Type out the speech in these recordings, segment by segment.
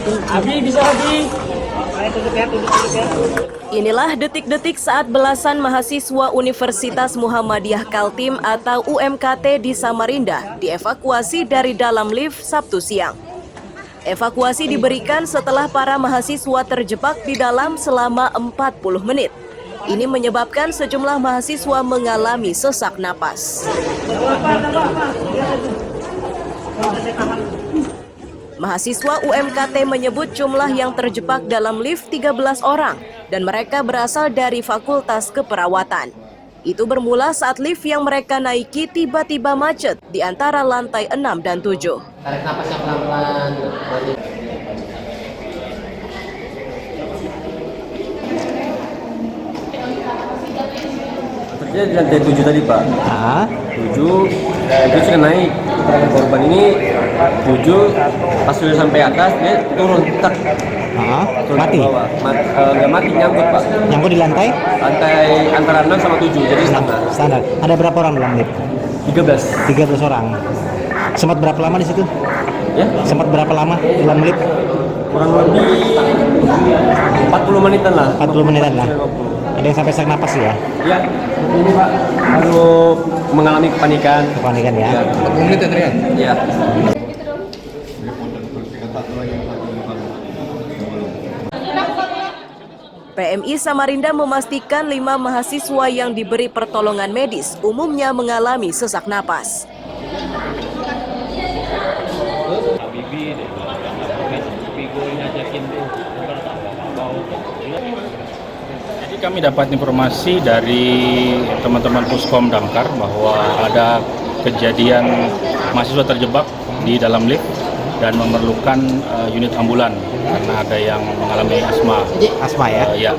Abi bisa Abi. Inilah detik-detik saat belasan mahasiswa Universitas Muhammadiyah Kaltim atau UMKT di Samarinda dievakuasi dari dalam lift Sabtu siang. Evakuasi diberikan setelah para mahasiswa terjebak di dalam selama 40 menit. Ini menyebabkan sejumlah mahasiswa mengalami sesak napas. Mahasiswa UMKT menyebut jumlah yang terjebak dalam lift 13 orang dan mereka berasal dari Fakultas Keperawatan. Itu bermula saat lift yang mereka naiki tiba-tiba macet di antara lantai 6 dan 7. Tarik napasnya pelan-pelan. Terjadi di lantai 7 tadi Pak. 7 itu sudah naik. Keterangan korban ini 7 pas sudah sampai atas dia turun tak. Turun Mati? Nggak mati, nyangkut Pak. Nyangkut di lantai? Lantai antara 6 sama 7 jadi Standar. Ada berapa orang dalam lift? 13 orang. Sempat berapa lama di situ? ya. Sempat berapa lama dalam lift? Kurang lebih 40 menitan lah. 40 menitan lah. Ada yang sampai sesak napas ya? Ya, ini Pak baru mengalami kepanikan. Kepanikan ya? 40 menit ya terlihat? Ya. PMI Samarinda memastikan 5 mahasiswa yang diberi pertolongan medis umumnya mengalami sesak napas. Jadi kami dapat informasi dari teman-teman Puskom Damkar bahwa ada kejadian mahasiswa terjebak di dalam lift dan memerlukan unit ambulan karena ada yang mengalami asma. Asma ya? Ya.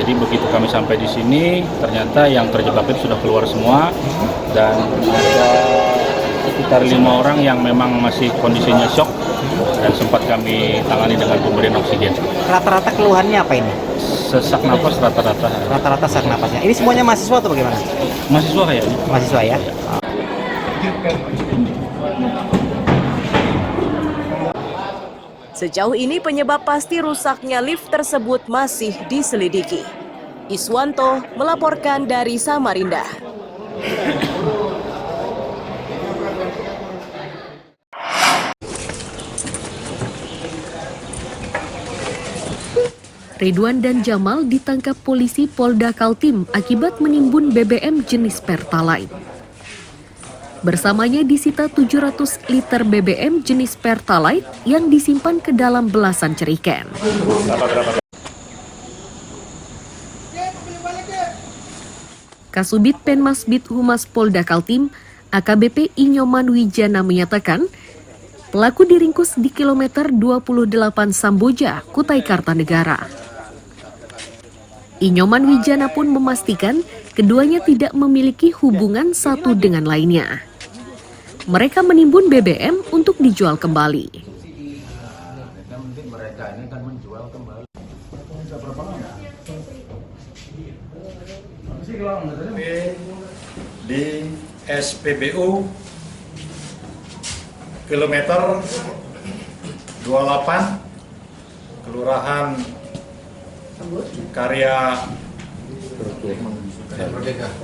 Jadi begitu kami sampai di sini, ternyata yang terjebak itu sudah keluar semua dan ada sekitar 5 orang yang memang masih kondisinya shock dan sempat kami tangani dengan pemberian oksigen. Rata-rata keluhannya apa ini? Sesak napas rata-rata. Rata-rata sesak napasnya. Ini semuanya mahasiswa atau bagaimana? Mahasiswa kayaknya. Mahasiswa ya? Sejauh ini penyebab pasti rusaknya lift tersebut masih diselidiki. Iswanto melaporkan dari Samarinda. Ridwan dan Jamal ditangkap polisi Polda Kaltim akibat menimbun BBM jenis Pertalite. Bersamanya disita 700 liter BBM jenis Pertalite yang disimpan ke dalam belasan jerigen. Kasubit Penmasbid Humas Polda Kaltim, AKBP Inyoman Wijana menyatakan, pelaku diringkus di kilometer 28 Samboja, Kutai Kartanegara. Inyoman Wijana pun memastikan keduanya tidak memiliki hubungan satu dengan lainnya. Mereka menimbun BBM untuk dijual kembali. Di SPBU kilometer 28 Kelurahan Karya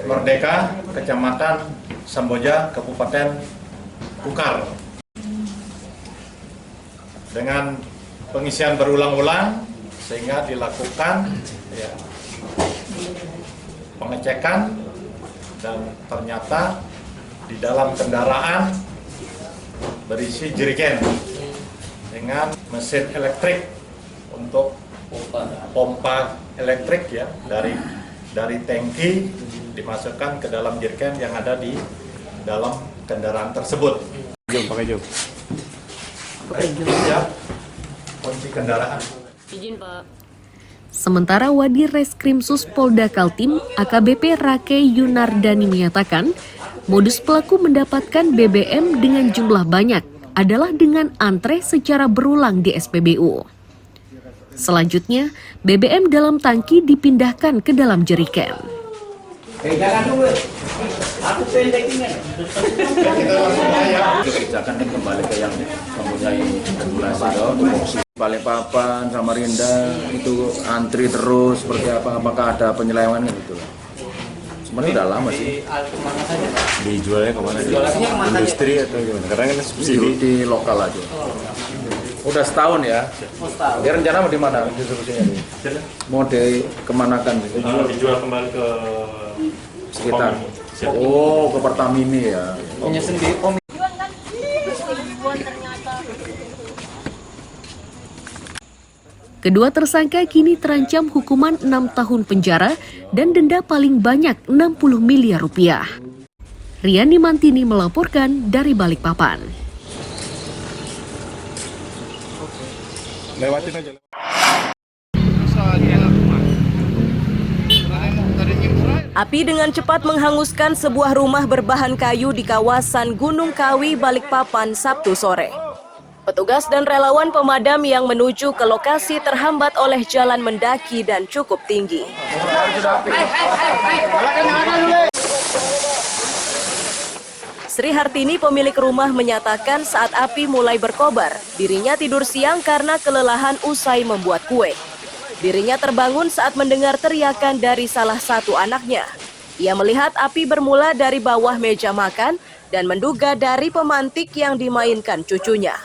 Merdeka, Kecamatan Samboja, Kabupaten Kukar. Dengan pengisian berulang-ulang sehingga dilakukan pengecekan dan ternyata di dalam kendaraan berisi jerigen dengan mesin elektrik untuk pompa elektrik ya dari tangki dimasukkan ke dalam jerigen yang ada di dalam kendaraan tersebut. Ya, kunci kendaraan. Izin Pak. Sementara Wadir Reskrimsus Polda Kaltim, AKBP Rake Yunardani menyatakan, modus pelaku mendapatkan BBM dengan jumlah banyak adalah dengan antre secara berulang di SPBU. Selanjutnya, BBM dalam tangki dipindahkan ke dalam jerigen. Kita kerjakan kembali ke yang mempunyai regulasi Balikpapan, Samarinda itu antri terus seperti apa? Apakah ada penyelewengan gitu? Sebenarnya udah lama sih. Dijualnya kemana? Industri atau gimana? Karena kan subsidi Di lokal aja. Udah setahun ya. Dia rencana mau di mana distribusinya? Mau dikemanakan? dijual kembali ke Sekitar. Oh, ke Pertamini ya. Punya sendiri Om. Kedua tersangka kini terancam hukuman 6 tahun penjara dan denda paling banyak 60 miliar rupiah. Riani Mantini melaporkan dari Balikpapan. lewatin aja. Api dengan cepat menghanguskan sebuah rumah berbahan kayu di kawasan Gunung Kawi, Balikpapan, Sabtu sore. Petugas dan relawan pemadam yang menuju ke lokasi terhambat oleh jalan mendaki dan cukup tinggi. Sri Hartini, pemilik rumah, menyatakan saat api mulai berkobar, dirinya tidur siang karena kelelahan usai membuat kue. Dirinya terbangun saat mendengar teriakan dari salah satu anaknya. Ia melihat api bermula dari bawah meja makan dan menduga dari pemantik yang dimainkan cucunya.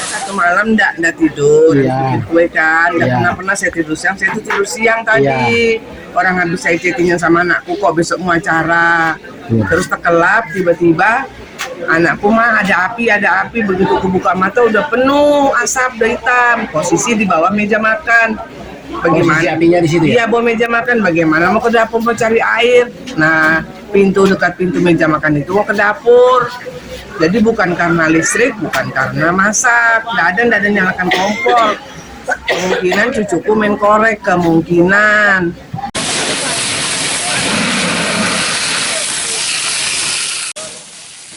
Satu malam enggak tidur, bikin kue kan, enggak pernah saya tidur siang. Saya itu tidur siang tadi. Orang habis saya chattingan sama anakku kok besok mau acara. Terus terkelap tiba-tiba anakku mah ada api, begitu kubuka mata udah penuh asap, udah hitam. Posisi di bawah meja makan. Bagaimana? Posisi apinya di situ ya? Iya, bawah meja makan. Bagaimana mau ke dapur mau cari air? Nah, dekat pintu meja makan itu mau ke dapur. Jadi bukan karena listrik, bukan karena masak, nggak ada nyalakan kompor. Kemungkinan cucuku main korek, kemungkinan.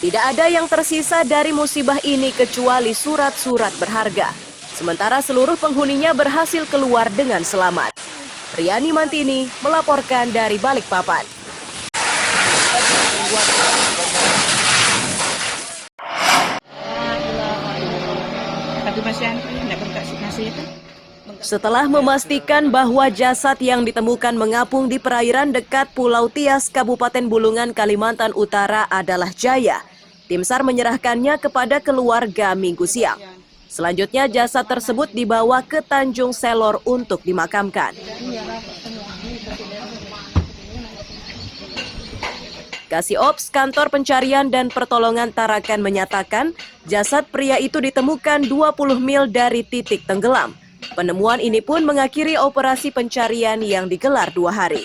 Tidak ada yang tersisa dari musibah ini kecuali surat-surat berharga. Sementara seluruh penghuninya berhasil keluar dengan selamat. Riani Mantini melaporkan dari Balikpapan. Setelah memastikan bahwa jasad yang ditemukan mengapung di perairan dekat Pulau Tias, Kabupaten Bulungan, Kalimantan Utara adalah Jaya, tim SAR menyerahkannya kepada keluarga Minggu siang. Selanjutnya jasad tersebut dibawa ke Tanjung Selor untuk dimakamkan. Kasih Ops Kantor Pencarian dan Pertolongan Tarakan menyatakan jasad pria itu ditemukan 20 mil dari titik tenggelam. Penemuan ini pun mengakhiri operasi pencarian yang digelar 2 hari.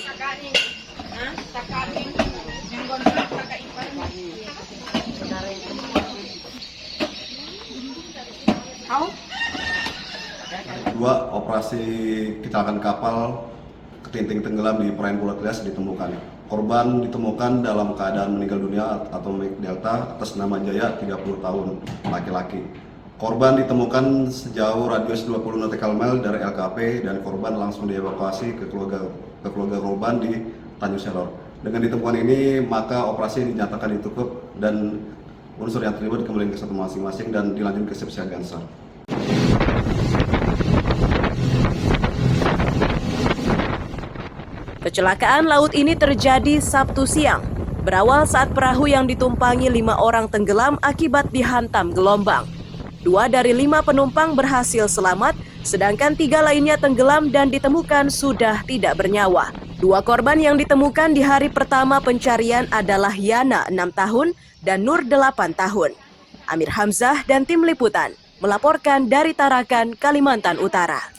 Dua operasi kecelakaan kapal ketinting tenggelam di perairan Pulau Tias ditemukan. Korban ditemukan dalam keadaan meninggal dunia atau delta atas nama Jaya, 30 tahun, laki-laki. Korban ditemukan sejauh radius 20 nautical mile dari LKP dan korban langsung dievakuasi ke keluarga korban di Tanjung Selor. Dengan ditemukan ini maka operasi dinyatakan ditutup dan unsur yang terlibat kembali ke satu masing-masing dan dilanjutkan ke kesiapsiagaan SAR. Kecelakaan laut ini terjadi Sabtu siang. Berawal saat perahu yang ditumpangi 5 orang tenggelam akibat dihantam gelombang. 2 dari 5 penumpang berhasil selamat, sedangkan 3 lainnya tenggelam dan ditemukan sudah tidak bernyawa. 2 korban yang ditemukan di hari pertama pencarian adalah Yana 6 tahun dan Nur 8 tahun. Amir Hamzah dan tim liputan melaporkan dari Tarakan, Kalimantan Utara.